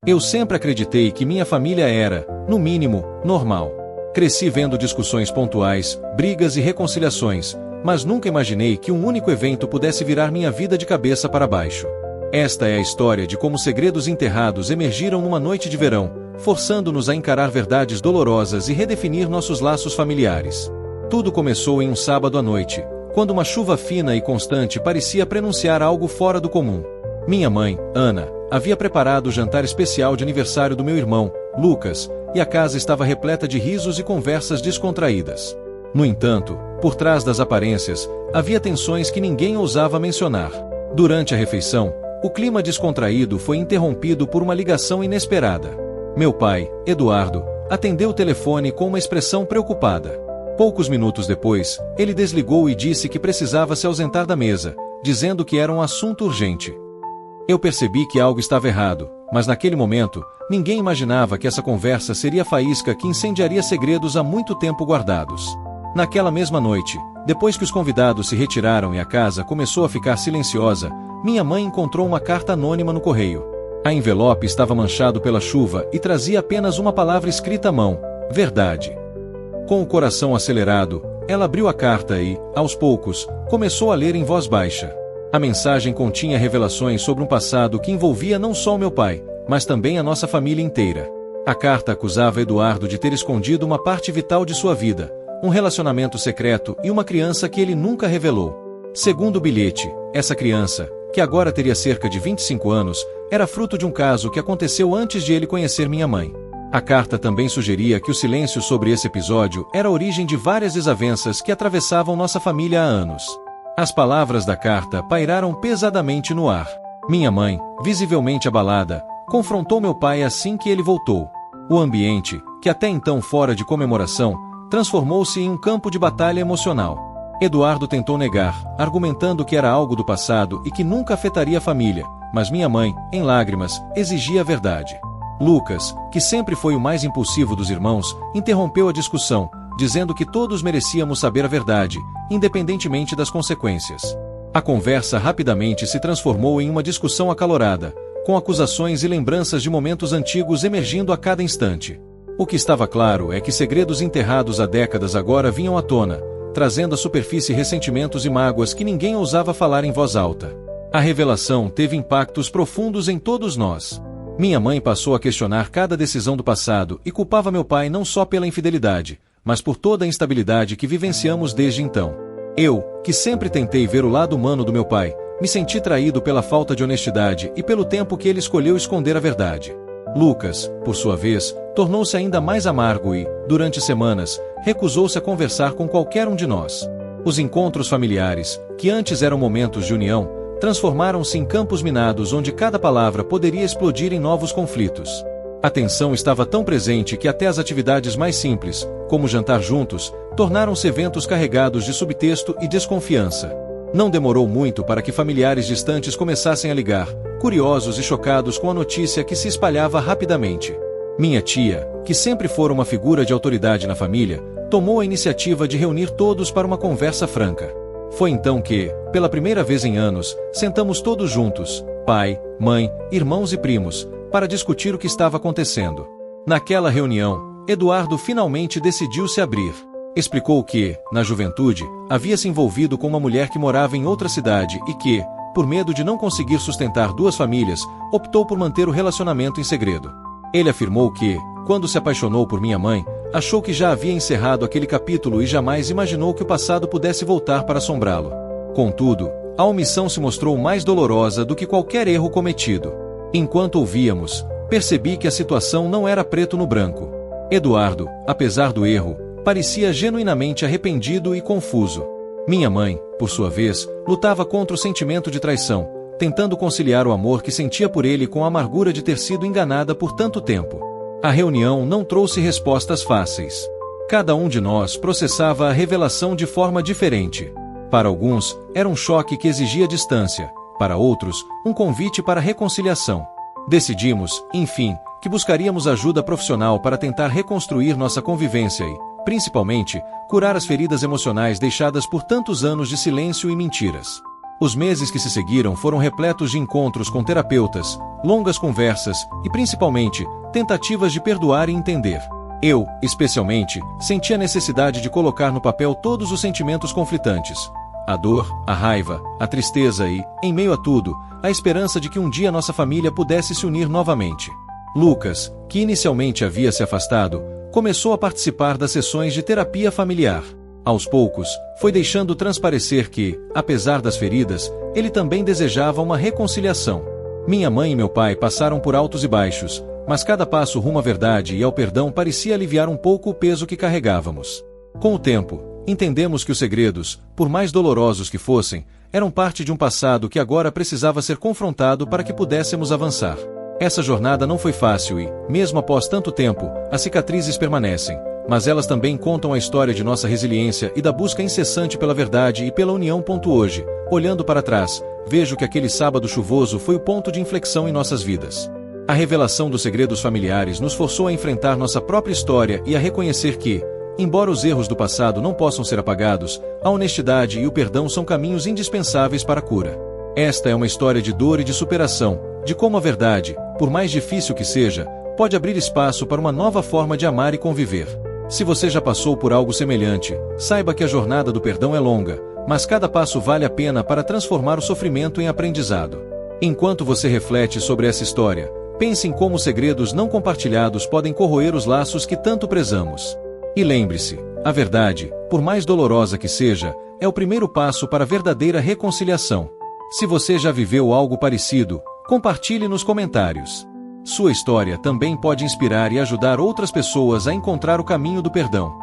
Eu sempre acreditei que minha família era, no mínimo, normal. Cresci vendo discussões pontuais, brigas e reconciliações, mas nunca imaginei que um único evento pudesse virar minha vida de cabeça para baixo. Esta é a história de como segredos enterrados emergiram numa noite de verão, forçando-nos a encarar verdades dolorosas e redefinir nossos laços familiares. Tudo começou em um sábado à noite, quando uma chuva fina e constante parecia prenunciar algo fora do comum. Minha mãe, Ana, havia preparado o jantar especial de aniversário do meu irmão, Lucas, e a casa estava repleta de risos e conversas descontraídas. No entanto, por trás das aparências, havia tensões que ninguém ousava mencionar. Durante a refeição, o clima descontraído foi interrompido por uma ligação inesperada. Meu pai, Eduardo, atendeu o telefone com uma expressão preocupada. Poucos minutos depois, ele desligou e disse que precisava se ausentar da mesa, dizendo que era um assunto urgente. Eu percebi que algo estava errado, mas naquele momento, ninguém imaginava que essa conversa seria a faísca que incendiaria segredos há muito tempo guardados. Naquela mesma noite, depois que os convidados se retiraram e a casa começou a ficar silenciosa, minha mãe encontrou uma carta anônima no correio. A envelope estava manchado pela chuva e trazia apenas uma palavra escrita à mão: verdade. Com o coração acelerado, ela abriu a carta e, aos poucos, começou a ler em voz baixa. A mensagem continha revelações sobre um passado que envolvia não só o meu pai, mas também a nossa família inteira. A carta acusava Eduardo de ter escondido uma parte vital de sua vida, um relacionamento secreto e uma criança que ele nunca revelou. Segundo o bilhete, essa criança, que agora teria cerca de 25 anos, era fruto de um caso que aconteceu antes de ele conhecer minha mãe. A carta também sugeria que o silêncio sobre esse episódio era a origem de várias desavenças que atravessavam nossa família há anos. As palavras da carta pairaram pesadamente no ar. Minha mãe, visivelmente abalada, confrontou meu pai assim que ele voltou. O ambiente, que até então fora de comemoração, transformou-se em um campo de batalha emocional. Eduardo tentou negar, argumentando que era algo do passado e que nunca afetaria a família, mas minha mãe, em lágrimas, exigia a verdade. Lucas, que sempre foi o mais impulsivo dos irmãos, interrompeu a discussão, dizendo que todos merecíamos saber a verdade, independentemente das consequências. A conversa rapidamente se transformou em uma discussão acalorada, com acusações e lembranças de momentos antigos emergindo a cada instante. O que estava claro é que segredos enterrados há décadas agora vinham à tona, trazendo à superfície ressentimentos e mágoas que ninguém ousava falar em voz alta. A revelação teve impactos profundos em todos nós. Minha mãe passou a questionar cada decisão do passado e culpava meu pai não só pela infidelidade, mas por toda a instabilidade que vivenciamos desde então. Eu, que sempre tentei ver o lado humano do meu pai, me senti traído pela falta de honestidade e pelo tempo que ele escolheu esconder a verdade. Lucas, por sua vez, tornou-se ainda mais amargo e, durante semanas, recusou-se a conversar com qualquer um de nós. Os encontros familiares, que antes eram momentos de união, transformaram-se em campos minados onde cada palavra poderia explodir em novos conflitos. A tensão estava tão presente que até as atividades mais simples, como jantar juntos, tornaram-se eventos carregados de subtexto e desconfiança. Não demorou muito para que familiares distantes começassem a ligar, curiosos e chocados com a notícia que se espalhava rapidamente. Minha tia, que sempre fora uma figura de autoridade na família, tomou a iniciativa de reunir todos para uma conversa franca. Foi então que, pela primeira vez em anos, sentamos todos juntos, pai, mãe, irmãos e primos, para discutir o que estava acontecendo. Naquela reunião, Eduardo finalmente decidiu se abrir. Explicou que, na juventude, havia se envolvido com uma mulher que morava em outra cidade e que, por medo de não conseguir sustentar duas famílias, optou por manter o relacionamento em segredo. Ele afirmou que, quando se apaixonou por minha mãe, achou que já havia encerrado aquele capítulo e jamais imaginou que o passado pudesse voltar para assombrá-lo. Contudo, a omissão se mostrou mais dolorosa do que qualquer erro cometido. Enquanto ouvíamos, percebi que a situação não era preto no branco. Eduardo, apesar do erro, parecia genuinamente arrependido e confuso. Minha mãe, por sua vez, lutava contra o sentimento de traição, tentando conciliar o amor que sentia por ele com a amargura de ter sido enganada por tanto tempo. A reunião não trouxe respostas fáceis. Cada um de nós processava a revelação de forma diferente. Para alguns, era um choque que exigia distância. Para outros, um convite para reconciliação. Decidimos, enfim, que buscaríamos ajuda profissional para tentar reconstruir nossa convivência e, principalmente, curar as feridas emocionais deixadas por tantos anos de silêncio e mentiras. Os meses que se seguiram foram repletos de encontros com terapeutas, longas conversas e, principalmente, tentativas de perdoar e entender. Eu, especialmente, senti a necessidade de colocar no papel todos os sentimentos conflitantes. A dor, a raiva, a tristeza e, em meio a tudo, a esperança de que um dia nossa família pudesse se unir novamente. Lucas, que inicialmente havia se afastado, começou a participar das sessões de terapia familiar. Aos poucos, foi deixando transparecer que, apesar das feridas, ele também desejava uma reconciliação. Minha mãe e meu pai passaram por altos e baixos, mas cada passo rumo à verdade e ao perdão parecia aliviar um pouco o peso que carregávamos. Com o tempo, entendemos que os segredos, por mais dolorosos que fossem, eram parte de um passado que agora precisava ser confrontado para que pudéssemos avançar. Essa jornada não foi fácil e, mesmo após tanto tempo, as cicatrizes permanecem, mas elas também contam a história de nossa resiliência e da busca incessante pela verdade e pela união. Hoje, olhando para trás, vejo que aquele sábado chuvoso foi o ponto de inflexão em nossas vidas. A revelação dos segredos familiares nos forçou a enfrentar nossa própria história e a reconhecer que, embora os erros do passado não possam ser apagados, a honestidade e o perdão são caminhos indispensáveis para a cura. Esta é uma história de dor e de superação, de como a verdade, por mais difícil que seja, pode abrir espaço para uma nova forma de amar e conviver. Se você já passou por algo semelhante, saiba que a jornada do perdão é longa, mas cada passo vale a pena para transformar o sofrimento em aprendizado. Enquanto você reflete sobre essa história, pense em como os segredos não compartilhados podem corroer os laços que tanto prezamos. E lembre-se, a verdade, por mais dolorosa que seja, é o primeiro passo para a verdadeira reconciliação. Se você já viveu algo parecido, compartilhe nos comentários. Sua história também pode inspirar e ajudar outras pessoas a encontrar o caminho do perdão.